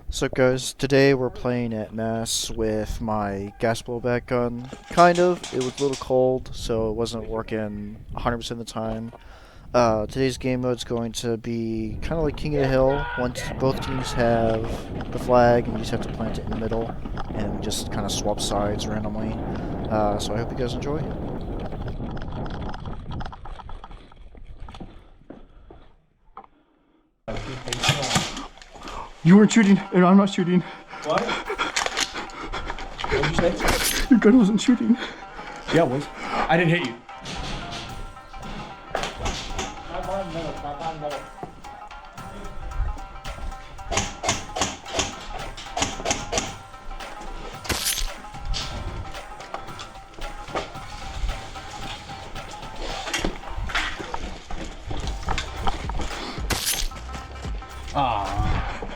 So guys, today we're playing at Mass with my Gasblow back gun. Kind of. It was a little cold, so it wasn't working 100% of the time. Today's game mode is going to be kind of like King of the Hill. Once both teams have the flag, and you just have to plant it in the middle, and just kind of swap sides randomly. So I hope you guys enjoy. You weren't shooting, and I'm not shooting. What? What did you say? Your gun wasn't shooting. Yeah, it was. I didn't hit you.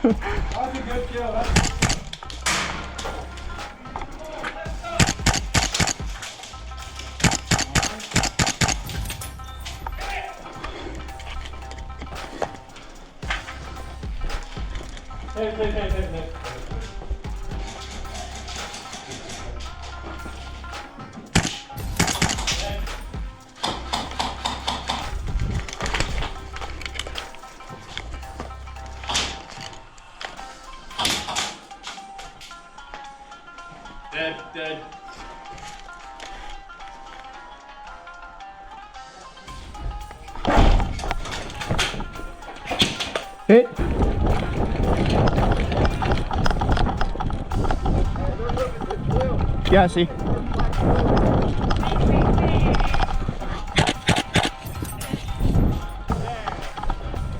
That was a good kill. Hey. Dead. Hit. Yeah, I see.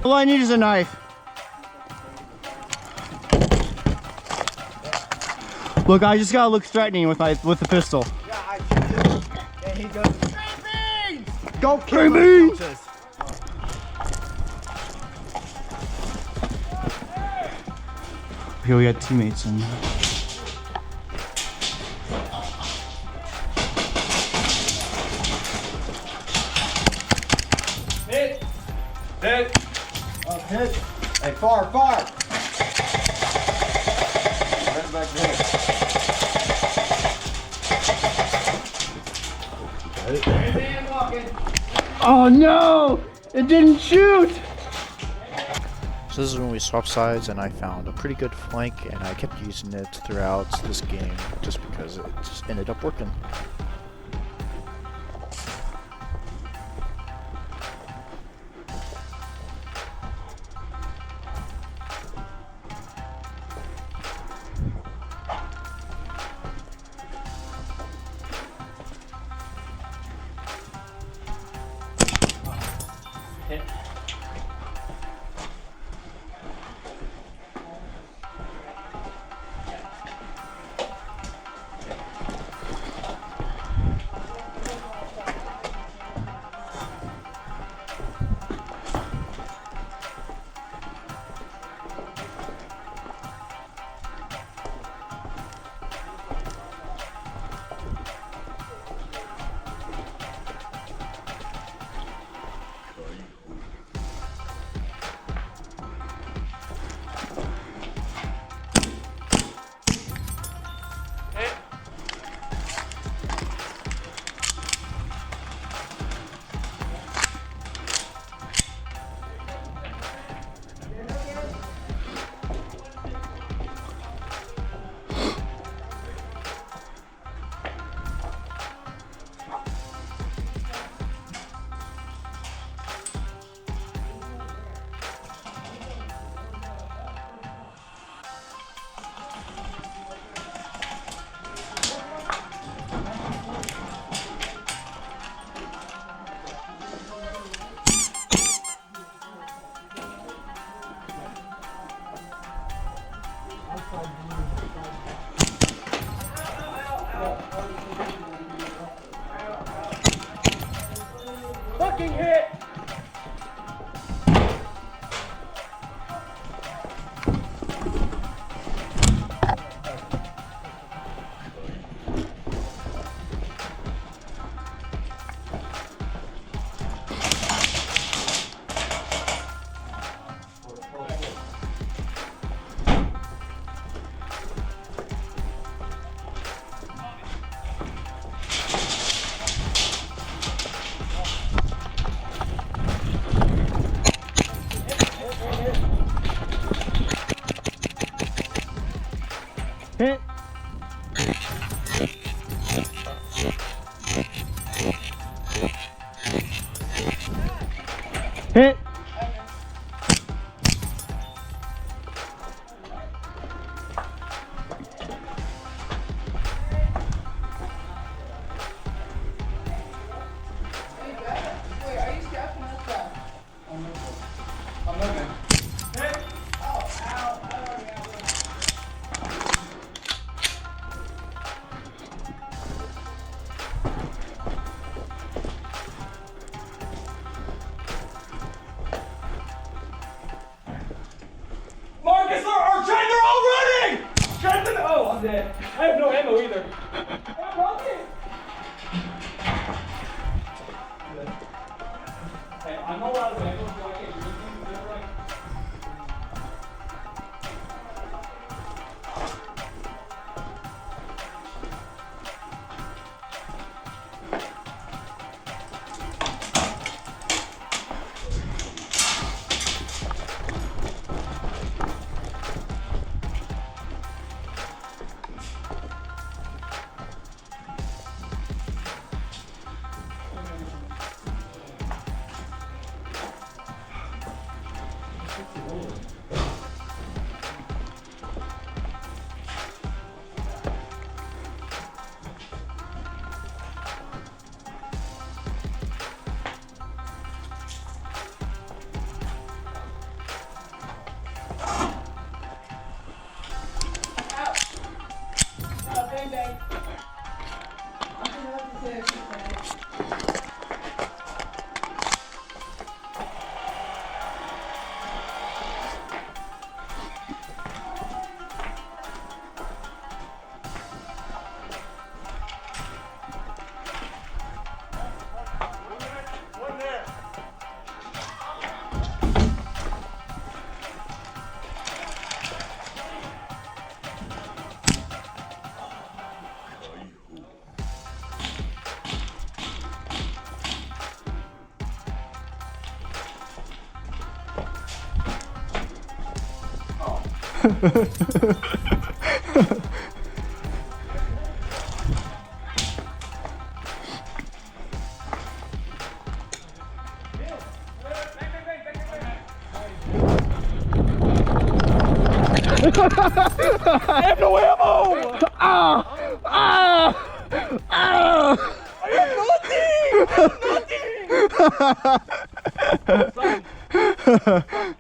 All I need is a knife. Look, I just gotta look threatening with the pistol. Yeah, I shoot. And he goes, "Green beans! Go kill Green those beans!" bitches." Here we got teammates and Hit! Hit! Hey, far! Right back there. oh no! It didn't shoot! So this is when we swap sides, and I found a pretty good flank, and I kept using it throughout this game just because it just ended up working. Fucking hit! Hit. Hit. Marcus or Trent, they're all running! Trent, oh, I'm dead. I have no ammo either. I'm running. Hey, I'm not out of ammo, so I can't do anything. Is that right? I have no ammo! I have nothing! I have nothing!